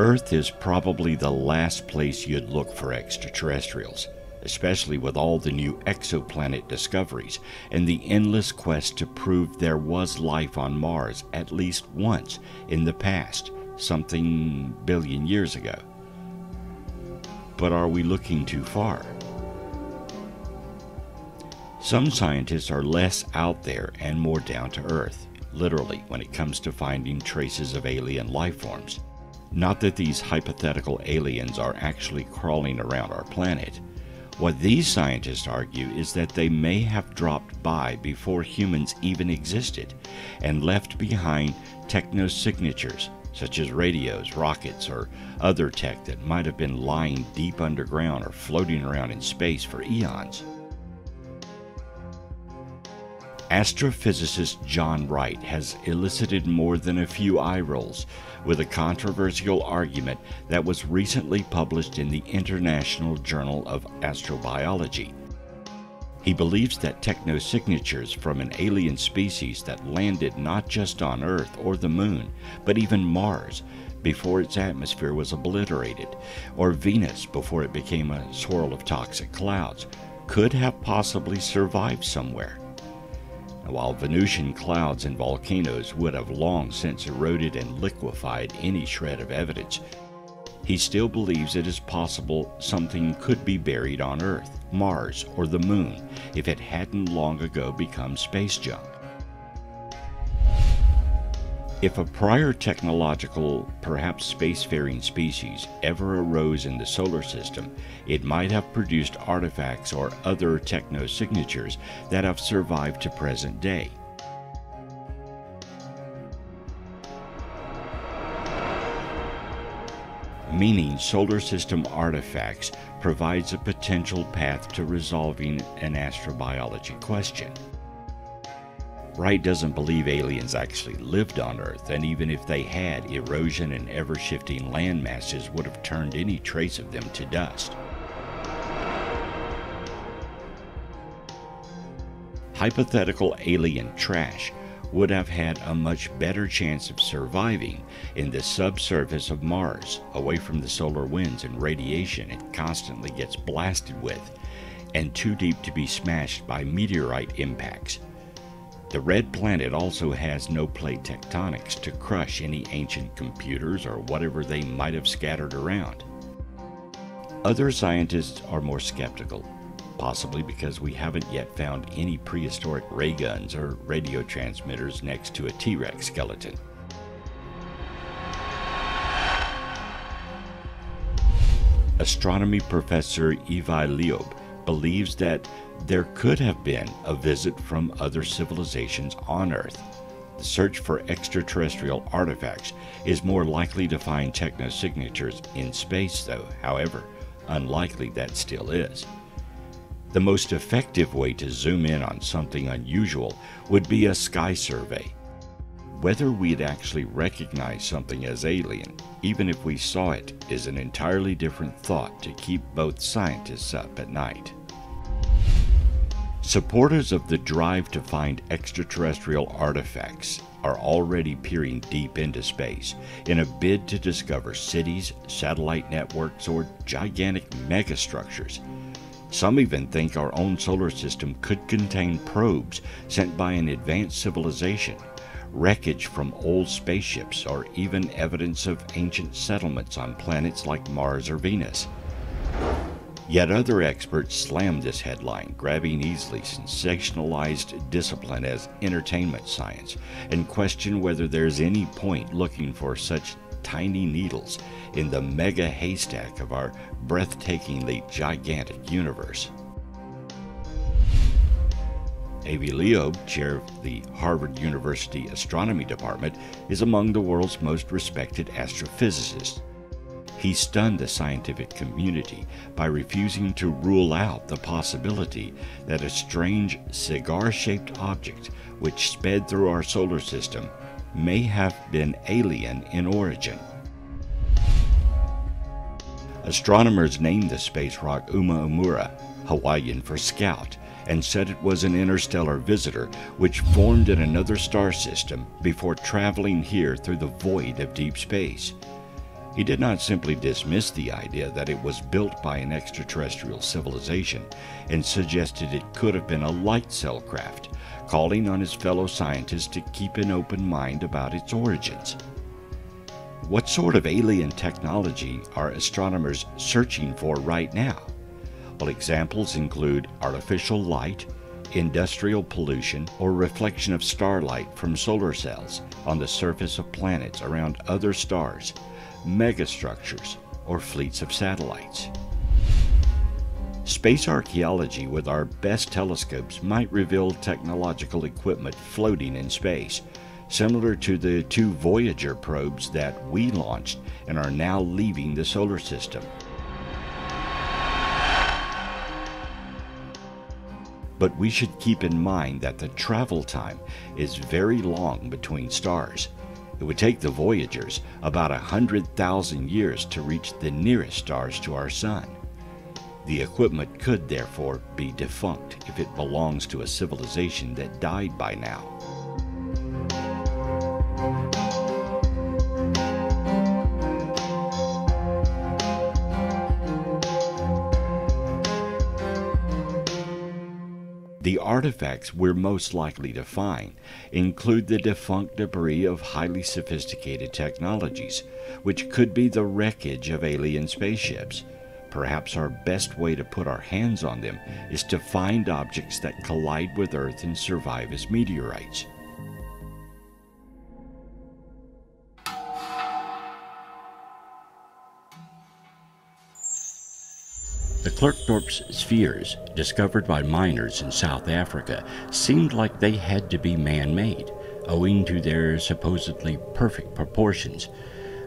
Earth is probably the last place you'd look for extraterrestrials, especially with all the new exoplanet discoveries and the endless quest to prove there was life on Mars at least once in the past, something billion years ago. But are we looking too far? Some scientists are less out there and more down to earth, literally, when it comes to finding traces of alien life forms. Not that these hypothetical aliens are actually crawling around our planet. What these scientists argue is that they may have dropped by before humans even existed and left behind techno-signatures, such as radios, rockets, or other tech that might have been lying deep underground or floating around in space for eons. Astrophysicist John Wright has elicited more than a few eye rolls with a controversial argument that was recently published in the International Journal of Astrobiology. He believes that techno-signatures from an alien species that landed not just on Earth or the Moon, but even Mars before its atmosphere was obliterated, or Venus before it became a swirl of toxic clouds, could have possibly survived somewhere. While Venusian clouds and volcanoes would have long since eroded and liquefied any shred of evidence, he still believes it is possible something could be buried on Earth, Mars, or the Moon if it hadn't long ago become space junk. If a prior technological, perhaps spacefaring species ever arose in the solar system, it might have produced artifacts or other techno-signatures that have survived to present day. Meaning solar system artifacts provides a potential path to resolving an astrobiology question. Wright doesn't believe aliens actually lived on Earth, and even if they had, erosion and ever-shifting land masses would have turned any trace of them to dust. Hypothetical alien trash would have had a much better chance of surviving in the subsurface of Mars, away from the solar winds and radiation it constantly gets blasted with, and too deep to be smashed by meteorite impacts. The red planet also has no plate tectonics to crush any ancient computers or whatever they might have scattered around. Other scientists are more skeptical, possibly because we haven't yet found any prehistoric ray guns or radio transmitters next to a T-Rex skeleton. Astronomy professor Evi Leob believes that there could have been a visit from other civilizations on Earth. The search for extraterrestrial artifacts is more likely to find techno-signatures in space, though, however unlikely that still is. The most effective way to zoom in on something unusual would be a sky survey. Whether we'd actually recognize something as alien, even if we saw it, is an entirely different thought to keep both scientists up at night. Supporters of the drive to find extraterrestrial artifacts are already peering deep into space in a bid to discover cities, satellite networks, or gigantic megastructures. Some even think our own solar system could contain probes sent by an advanced civilization, wreckage from old spaceships, or even evidence of ancient settlements on planets like Mars or Venus. Yet other experts slam this headline, grabbing easily sensationalized discipline as entertainment science, and question whether there's any point looking for such tiny needles in the mega haystack of our breathtakingly gigantic universe. Avi Loeb, chair of the Harvard University Astronomy Department, is among the world's most respected astrophysicists. He stunned the scientific community by refusing to rule out the possibility that a strange cigar-shaped object which sped through our solar system may have been alien in origin. Astronomers named the space rock Oumuamua, Hawaiian for scout, and said it was an interstellar visitor which formed in another star system before traveling here through the void of deep space. He did not simply dismiss the idea that it was built by an extraterrestrial civilization and suggested it could have been a light cell craft, calling on his fellow scientists to keep an open mind about its origins. What sort of alien technology are astronomers searching for right now? Well, examples include artificial light, industrial pollution, or reflection of starlight from solar cells on the surface of planets around other stars, megastructures, or fleets of satellites. Space archaeology with our best telescopes might reveal technological equipment floating in space, similar to the 2 Voyager probes that we launched and are now leaving the solar system. But we should keep in mind that the travel time is very long between stars. It would take the Voyagers about 100,000 years to reach the nearest stars to our Sun. The equipment could therefore be defunct if it belongs to a civilization that died by now. The artifacts we're most likely to find include the defunct debris of highly sophisticated technologies, which could be the wreckage of alien spaceships. Perhaps our best way to put our hands on them is to find objects that collide with Earth and survive as meteorites. The Klerksdorp spheres, discovered by miners in South Africa, seemed like they had to be man-made, owing to their supposedly perfect proportions,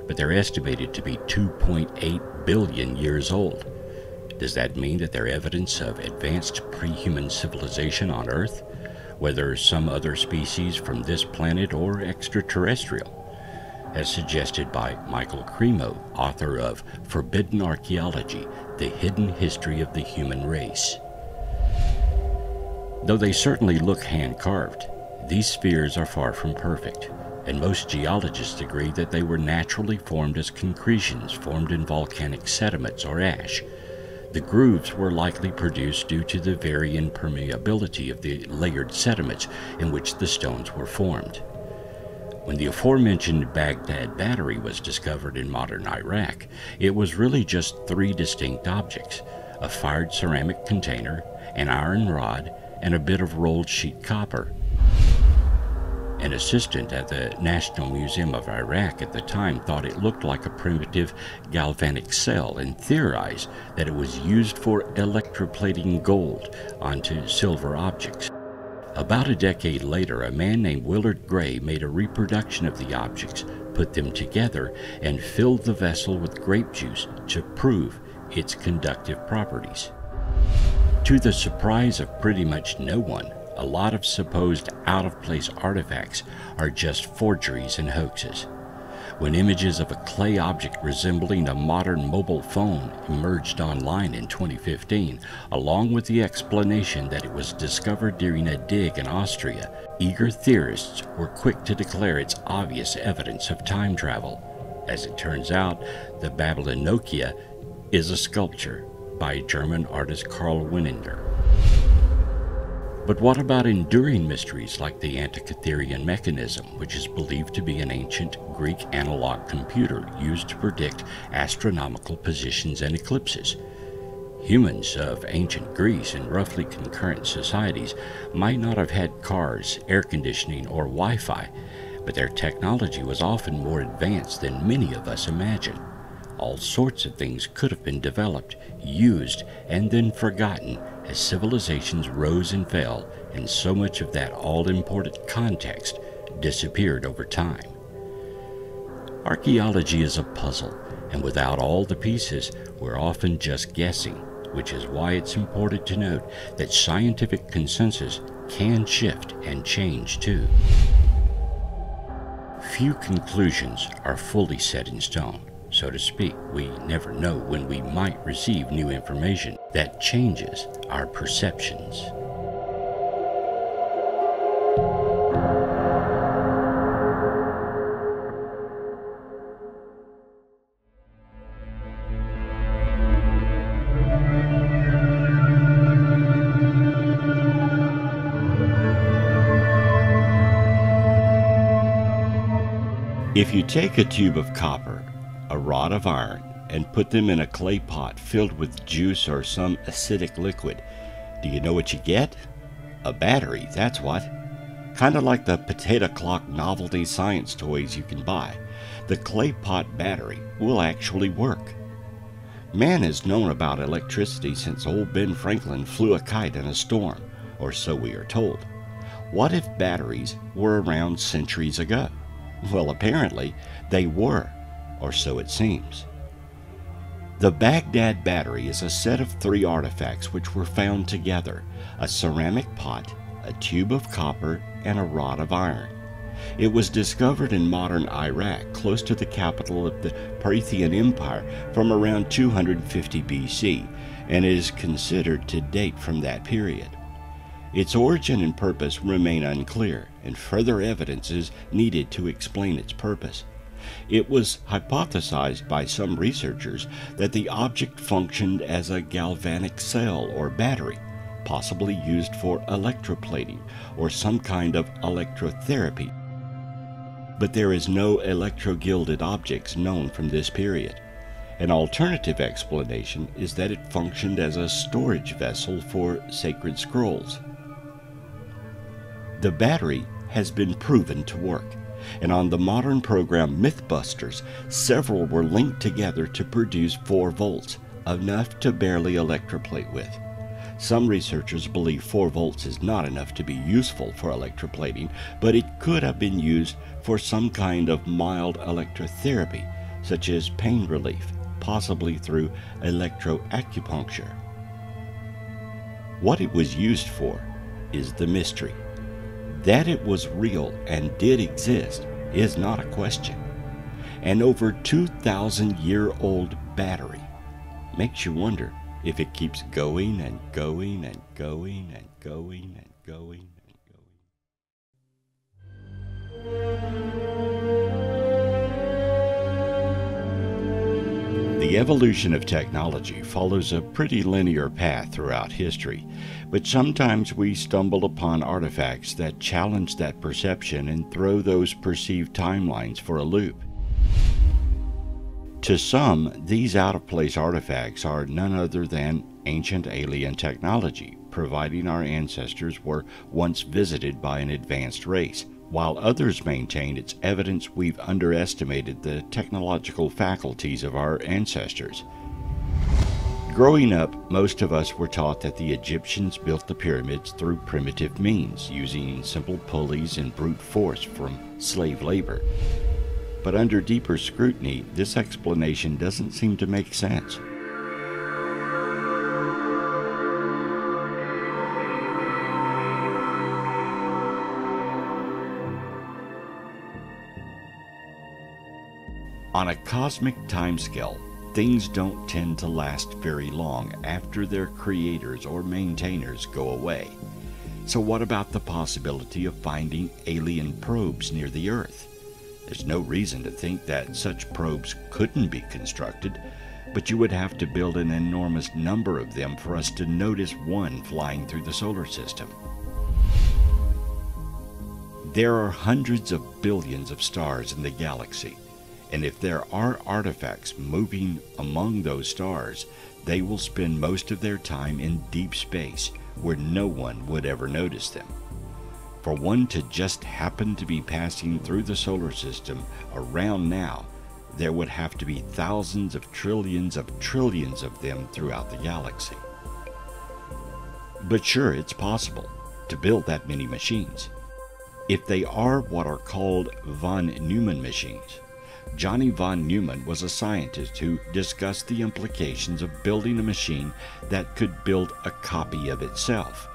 but they're estimated to be 2.8 billion years old. Does that mean that they're evidence of advanced pre-human civilization on Earth, whether some other species from this planet or extraterrestrial? As suggested by Michael Cremo, author of Forbidden Archaeology, The Hidden History of the Human Race. Though they certainly look hand-carved, these spheres are far from perfect, and most geologists agree that they were naturally formed as concretions formed in volcanic sediments or ash. The grooves were likely produced due to the varying permeability of the layered sediments in which the stones were formed. When the aforementioned Baghdad battery was discovered in modern Iraq, it was really just 3 distinct objects: a fired ceramic container, an iron rod, and a bit of rolled sheet copper. An assistant at the National Museum of Iraq at the time thought it looked like a primitive galvanic cell and theorized that it was used for electroplating gold onto silver objects. About a decade later, a man named Willard Gray made a reproduction of the objects, put them together, and filled the vessel with grape juice to prove its conductive properties. To the surprise of pretty much no one, a lot of supposed out-of-place artifacts are just forgeries and hoaxes. When images of a clay object resembling a modern mobile phone emerged online in 2015, along with the explanation that it was discovered during a dig in Austria, eager theorists were quick to declare it's obvious evidence of time travel. As it turns out, the Babylon Nokia is a sculpture by German artist Karl Wieninger. But what about enduring mysteries like the Antikytherian mechanism, which is believed to be an ancient Greek analog computer used to predict astronomical positions and eclipses? Humans of ancient Greece and roughly concurrent societies might not have had cars, air conditioning, or Wi-Fi, but their technology was often more advanced than many of us imagine. All sorts of things could have been developed, used, and then forgotten as civilizations rose and fell, and so much of that all-important context disappeared over time. Archaeology is a puzzle, and without all the pieces, we're often just guessing, which is why it's important to note that scientific consensus can shift and change too. Few conclusions are fully set in stone. So to speak, we never know when we might receive new information that changes our perceptions. If you take a tube of copper, a rod of iron, and put them in a clay pot filled with juice or some acidic liquid, do you know what you get? A battery, that's what. Kind of like the potato clock novelty science toys you can buy. The clay pot battery will actually work. Man has known about electricity since old Ben Franklin flew a kite in a storm, or so we are told. What if batteries were around centuries ago? Well, apparently they were, or so it seems. The Baghdad battery is a set of 3 artifacts which were found together: a ceramic pot, a tube of copper, and a rod of iron. It was discovered in modern Iraq, close to the capital of the Parthian Empire, from around 250 BC, and is considered to date from that period. Its origin and purpose remain unclear, and further evidence is needed to explain its purpose. It was hypothesized by some researchers that the object functioned as a galvanic cell or battery, possibly used for electroplating or some kind of electrotherapy. But there is no electro-gilded objects known from this period. An alternative explanation is that it functioned as a storage vessel for sacred scrolls. The battery has been proven to work, and on the modern program Mythbusters, several were linked together to produce 4 volts, enough to barely electroplate with. Some researchers believe 4 volts is not enough to be useful for electroplating, but it could have been used for some kind of mild electrotherapy, such as pain relief, possibly through electroacupuncture. What it was used for is the mystery. That it was real and did exist is not a question. An over 2,000-year-old battery makes you wonder if it keeps going and going and going and going and going and going. The evolution of technology follows a pretty linear path throughout history, but sometimes we stumble upon artifacts that challenge that perception and throw those perceived timelines for a loop. To some, these out-of-place artifacts are none other than ancient alien technology, providing our ancestors were once visited by an advanced race, while others maintain it's evidence we've underestimated the technological faculties of our ancestors. Growing up, most of us were taught that the Egyptians built the pyramids through primitive means, using simple pulleys and brute force from slave labor. But under deeper scrutiny, this explanation doesn't seem to make sense. On a cosmic timescale, things don't tend to last very long after their creators or maintainers go away. So what about the possibility of finding alien probes near the Earth? There's no reason to think that such probes couldn't be constructed, but you would have to build an enormous number of them for us to notice one flying through the solar system. There are hundreds of billions of stars in the galaxy, and if there are artifacts moving among those stars, they will spend most of their time in deep space where no one would ever notice them. For one to just happen to be passing through the solar system around now, there would have to be thousands of trillions of them throughout the galaxy. But sure, it's possible to build that many machines. If they are what are called von Neumann machines. Johnny von Neumann was a scientist who discussed the implications of building a machine that could build a copy of itself.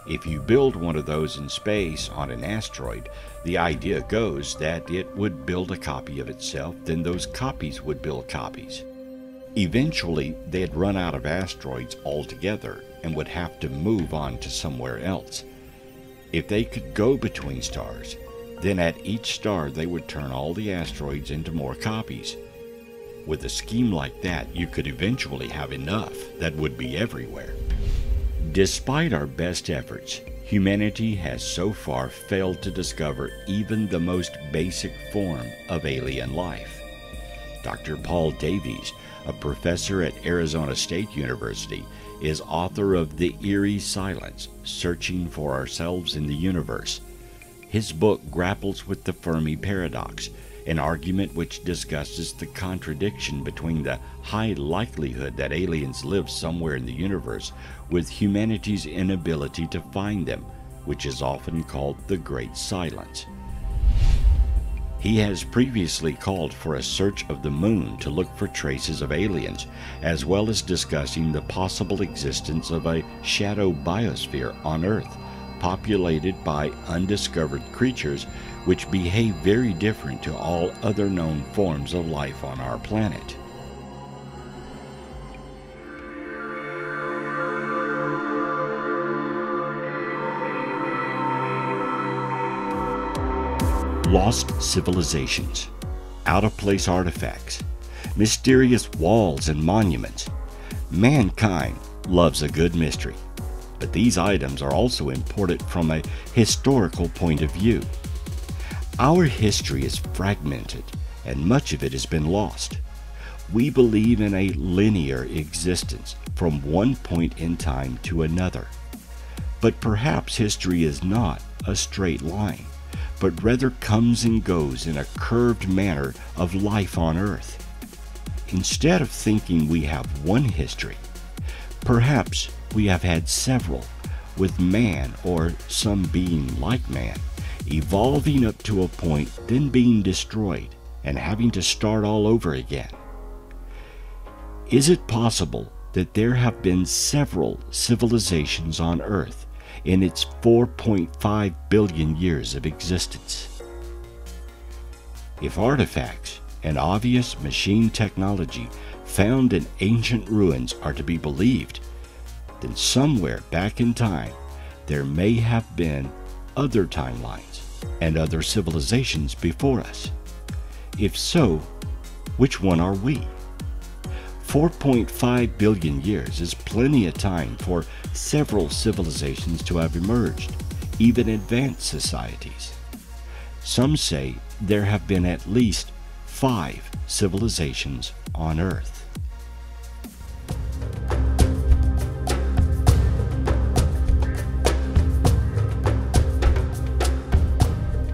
If you build one of those in space on an asteroid, the idea goes that it would build a copy of itself, then those copies would build copies. Eventually, they'd run out of asteroids altogether and would have to move on to somewhere else. If they could go between stars, then at each star they would turn all the asteroids into more copies. With a scheme like that, you could eventually have enough that would be everywhere. Despite our best efforts, humanity has so far failed to discover even the most basic form of alien life. Dr. Paul Davies, a professor at Arizona State University, is author of The Eerie Silence: Searching for Ourselves in the Universe. His book grapples with the Fermi paradox, an argument which discusses the contradiction between the high likelihood that aliens live somewhere in the universe with humanity's inability to find them, which is often called the Great Silence. He has previously called for a search of the moon to look for traces of aliens, as well as discussing the possible existence of a shadow biosphere on Earth, populated by undiscovered creatures which behave very different to all other known forms of life on our planet. Lost civilizations, out-of-place artifacts, mysterious walls and monuments. Mankind loves a good mystery, but these items are also important from a historical point of view. Our history is fragmented, and much of it has been lost. We believe in a linear existence from one point in time to another. But perhaps history is not a straight line, but rather comes and goes in a curved manner of life on Earth. Instead of thinking we have one history, perhaps we have had several, with man or some being like man evolving up to a point, then being destroyed and having to start all over again. Is it possible that there have been several civilizations on Earth in its 4.5 billion years of existence? If artifacts and obvious machine technology found in ancient ruins are to be believed, then somewhere back in time there may have been other timelines and other civilizations before us. If so, which one are we? 4.5 billion years is plenty of time for several civilizations to have emerged, even advanced societies. Some say there have been at least 5 civilizations on Earth.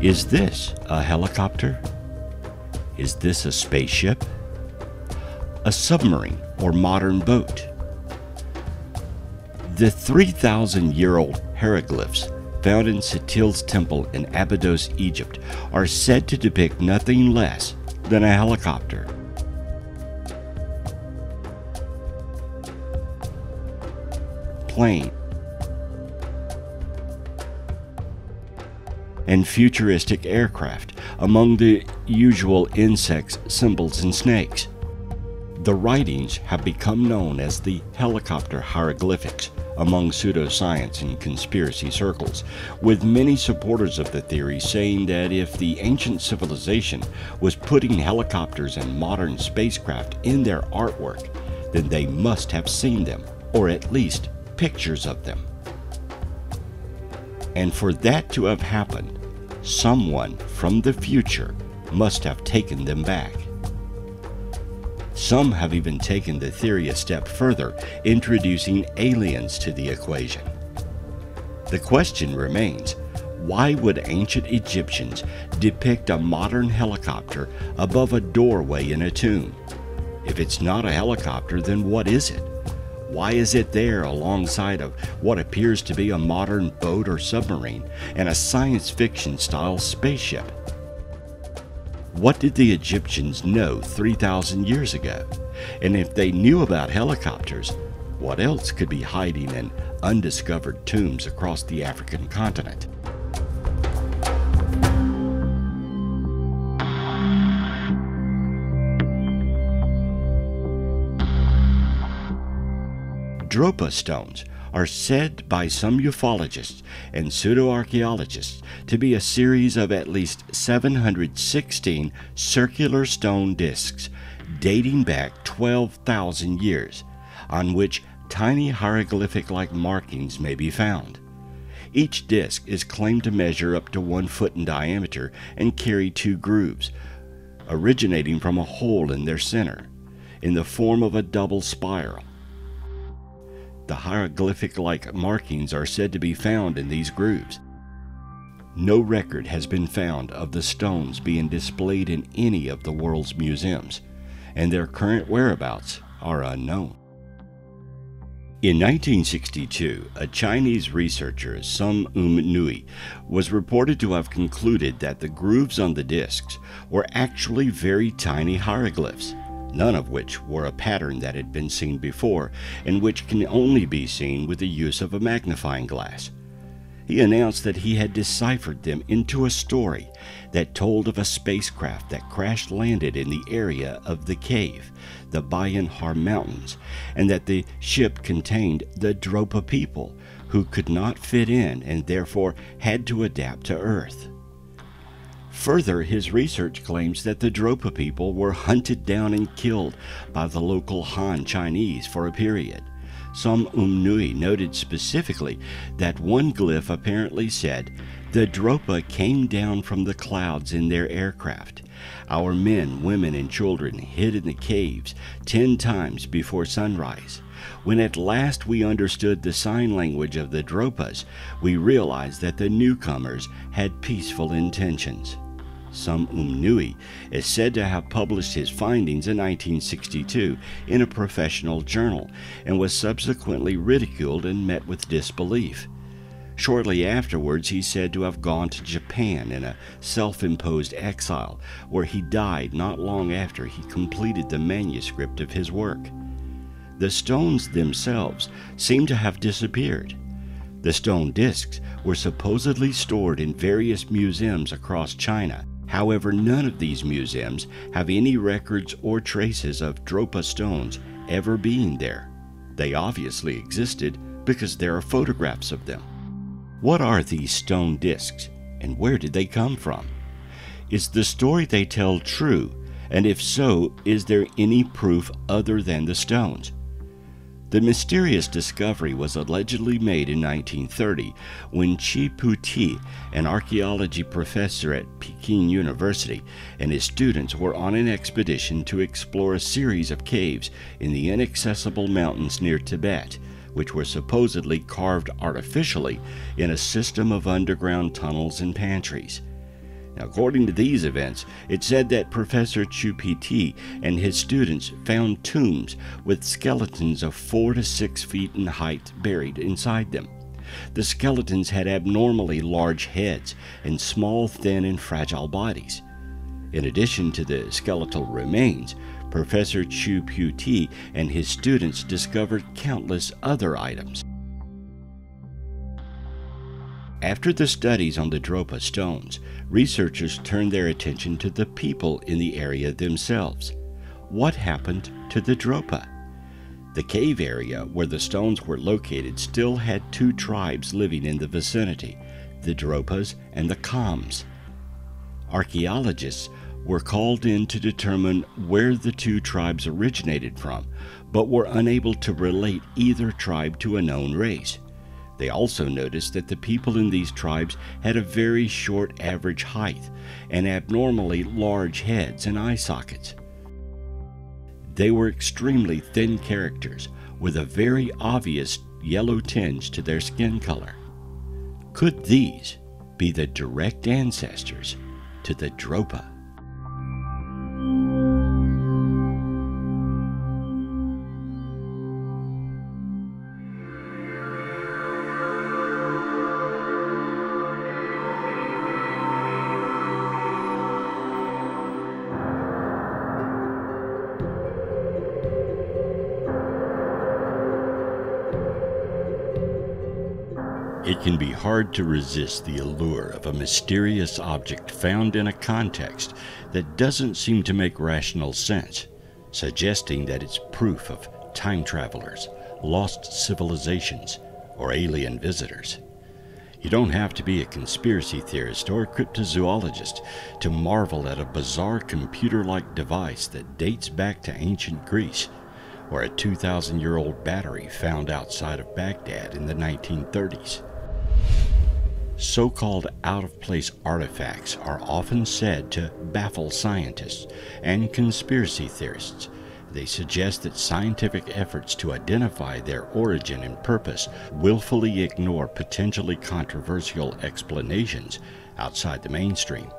Is this a helicopter? Is this a spaceship? A submarine or modern boat? The 3,000-year-old hieroglyphs found in Setil's temple in Abydos, Egypt, are said to depict nothing less than a helicopter. Plane and futuristic aircraft among the usual insects, symbols, and snakes. The writings have become known as the helicopter hieroglyphics among pseudoscience and conspiracy circles, with many supporters of the theory saying that if the ancient civilization was putting helicopters and modern spacecraft in their artwork, then they must have seen them, or at least pictures of them. And for that to have happened, someone from the future must have taken them back. Some have even taken the theory a step further, introducing aliens to the equation. The question remains, why would ancient Egyptians depict a modern helicopter above a doorway in a tomb? If it's not a helicopter, then what is it? Why is it there alongside of what appears to be a modern boat or submarine and a science fiction style spaceship? What did the Egyptians know 3,000 years ago? And if they knew about helicopters, what else could be hiding in undiscovered tombs across the African continent? Dropa stones are said by some ufologists and pseudo-archaeologists to be a series of at least 716 circular stone discs dating back 12,000 years, on which tiny hieroglyphic-like markings may be found. Each disc is claimed to measure up to 1 foot in diameter and carry 2 grooves, originating from a hole in their center, in the form of a double spiral. The hieroglyphic-like markings are said to be found in these grooves. No record has been found of the stones being displayed in any of the world's museums, and their current whereabouts are unknown. In 1962, a Chinese researcher, Sun Nui, was reported to have concluded that the grooves on the discs were actually very tiny hieroglyphs, none of which were a pattern that had been seen before, and which can only be seen with the use of a magnifying glass. He announced that he had deciphered them into a story that told of a spacecraft that crash-landed in the area of the cave, the Bayan Har Mountains, and that the ship contained the Dropa people, who could not fit in and therefore had to adapt to Earth. Further, his research claims that the Dropa people were hunted down and killed by the local Han Chinese for a period. Sun Nui noted specifically that one glyph apparently said, "The Dropa came down from the clouds in their aircraft. Our men, women, and children hid in the caves 10 times before sunrise. When at last we understood the sign language of the Dropas, we realized that the newcomers had peaceful intentions." Sun Nui is said to have published his findings in 1962 in a professional journal and was subsequently ridiculed and met with disbelief. Shortly afterwards, he's said to have gone to Japan in a self-imposed exile, where he died not long after he completed the manuscript of his work. The stones themselves seem to have disappeared. The stone discs were supposedly stored in various museums across China. However, none of these museums have any records or traces of Dropa stones ever being there. They obviously existed because there are photographs of them. What are these stone discs, and where did they come from? Is the story they tell true, and if so, is there any proof other than the stones? The mysterious discovery was allegedly made in 1930 when Chi Pu-ti, an archaeology professor at Peking University, and his students were on an expedition to explore a series of caves in the inaccessible mountains near Tibet, which were supposedly carved artificially in a system of underground tunnels and pantries. Now, according to these events, it said that Professor Chu Pt and his students found tombs with skeletons of 4 to 6 feet in height buried inside them. The skeletons had abnormally large heads and small, thin, and fragile bodies. In addition to the skeletal remains, Professor Chu Pt and his students discovered countless other items. After the studies on the Dropa stones, researchers turned their attention to the people in the area themselves. What happened to the Dropa? The cave area where the stones were located still had 2 tribes living in the vicinity, the Dropas and the Khams. Archaeologists were called in to determine where the 2 tribes originated from, but were unable to relate either tribe to a known race. They also noticed that the people in these tribes had a very short average height and abnormally large heads and eye sockets. They were extremely thin characters with a very obvious yellow tinge to their skin color. Could these be the direct ancestors to the Dropa? It can be hard to resist the allure of a mysterious object found in a context that doesn't seem to make rational sense, suggesting that it's proof of time travelers, lost civilizations, or alien visitors. You don't have to be a conspiracy theorist or a cryptozoologist to marvel at a bizarre computer-like device that dates back to ancient Greece, or a 2,000-year-old battery found outside of Baghdad in the 1930s. So-called out-of-place artifacts are often said to baffle scientists and conspiracy theorists. They suggest that scientific efforts to identify their origin and purpose willfully ignore potentially controversial explanations outside the mainstream.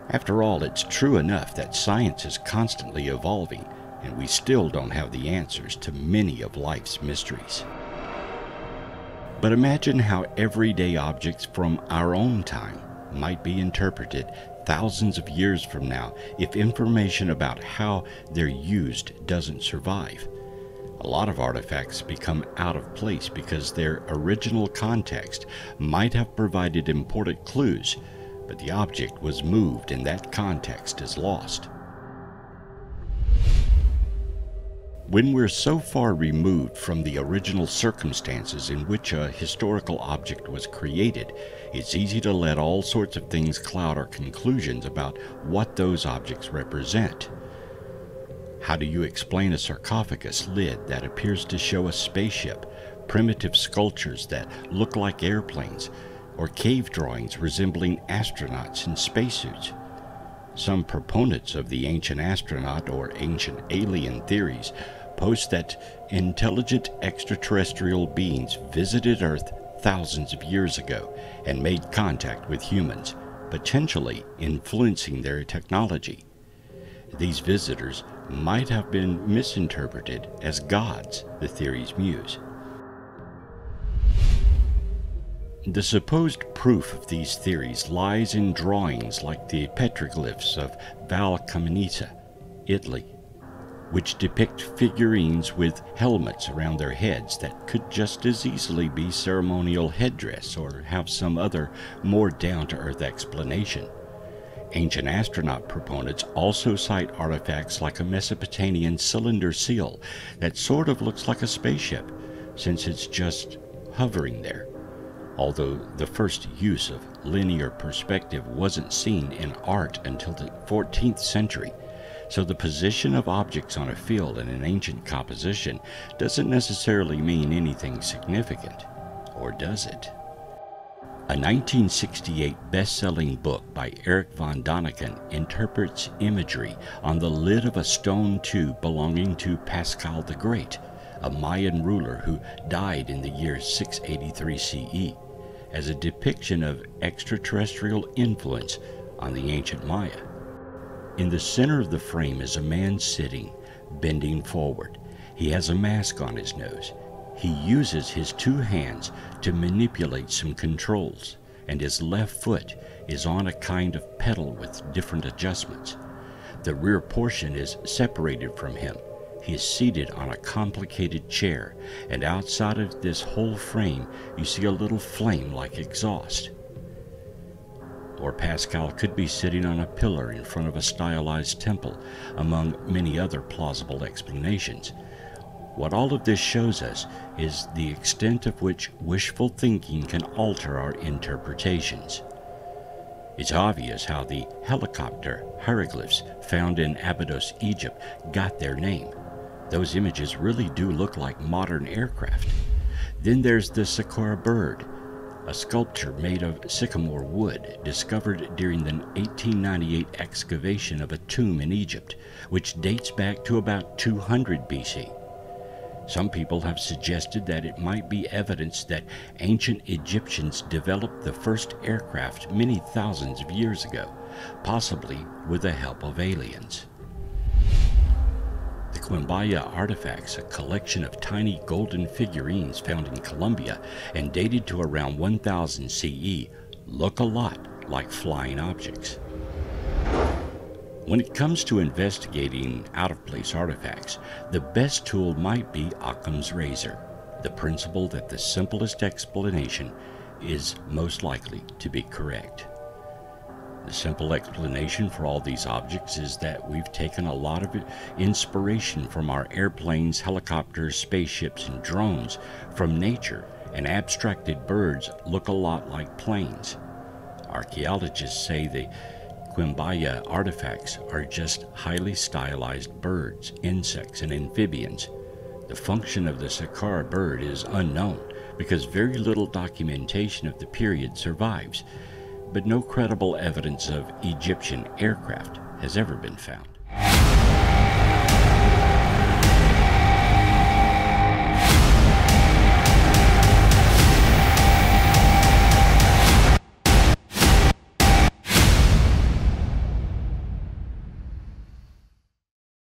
After all, it's true enough that science is constantly evolving, and we still don't have the answers to many of life's mysteries. But imagine how everyday objects from our own time might be interpreted thousands of years from now if information about how they're used doesn't survive. A lot of artifacts become out of place because their original context might have provided important clues, but the object was moved and that context is lost. When we're so far removed from the original circumstances in which a historical object was created, it's easy to let all sorts of things cloud our conclusions about what those objects represent. How do you explain a sarcophagus lid that appears to show a spaceship, primitive sculptures that look like airplanes, or cave drawings resembling astronauts in spacesuits? Some proponents of the ancient astronaut or ancient alien theories post that intelligent extraterrestrial beings visited Earth thousands of years ago and made contact with humans, potentially influencing their technology. These visitors might have been misinterpreted as gods, the theories muse. The supposed proof of these theories lies in drawings like the petroglyphs of Val Caminita, Italy, which depict figurines with helmets around their heads that could just as easily be ceremonial headdress or have some other more down-to-earth explanation. Ancient astronaut proponents also cite artifacts like a Mesopotamian cylinder seal that sort of looks like a spaceship, since it's just hovering there. Although the first use of linear perspective wasn't seen in art until the 14th century, so the position of objects on a field in an ancient composition doesn't necessarily mean anything significant, or does it? A 1968 best-selling book by Eric von Daniken interprets imagery on the lid of a stone tube belonging to Pascal the Great, a Mayan ruler who died in the year 683 CE, as a depiction of extraterrestrial influence on the ancient Maya. In the center of the frame is a man sitting, bending forward. He has a mask on his nose. He uses his two hands to manipulate some controls, and his left foot is on a kind of pedal with different adjustments. The rear portion is separated from him. He is seated on a complicated chair, and outside of this whole frame you see a little flame-like exhaust. Or Pascal could be sitting on a pillar in front of a stylized temple, among many other plausible explanations. What all of this shows us is the extent of which wishful thinking can alter our interpretations. It's obvious how the helicopter hieroglyphs found in Abydos, Egypt got their name. Those images really do look like modern aircraft. Then there's the Sakura bird, a sculpture made of sycamore wood discovered during the 1898 excavation of a tomb in Egypt, which dates back to about 200 BC. Some people have suggested that it might be evidence that ancient Egyptians developed the first aircraft many thousands of years ago, possibly with the help of aliens. The Quimbaya artifacts, a collection of tiny golden figurines found in Colombia and dated to around 1000 CE, look a lot like flying objects. When it comes to investigating out-of-place artifacts, the best tool might be Occam's razor, the principle that the simplest explanation is most likely to be correct. The simple explanation for all these objects is that we've taken a lot of inspiration from our airplanes, helicopters, spaceships, and drones from nature, and abstracted birds look a lot like planes. Archaeologists say the Quimbaya artifacts are just highly stylized birds, insects, and amphibians. The function of the Sakura bird is unknown, because very little documentation of the period survives, but no credible evidence of Egyptian aircraft has ever been found.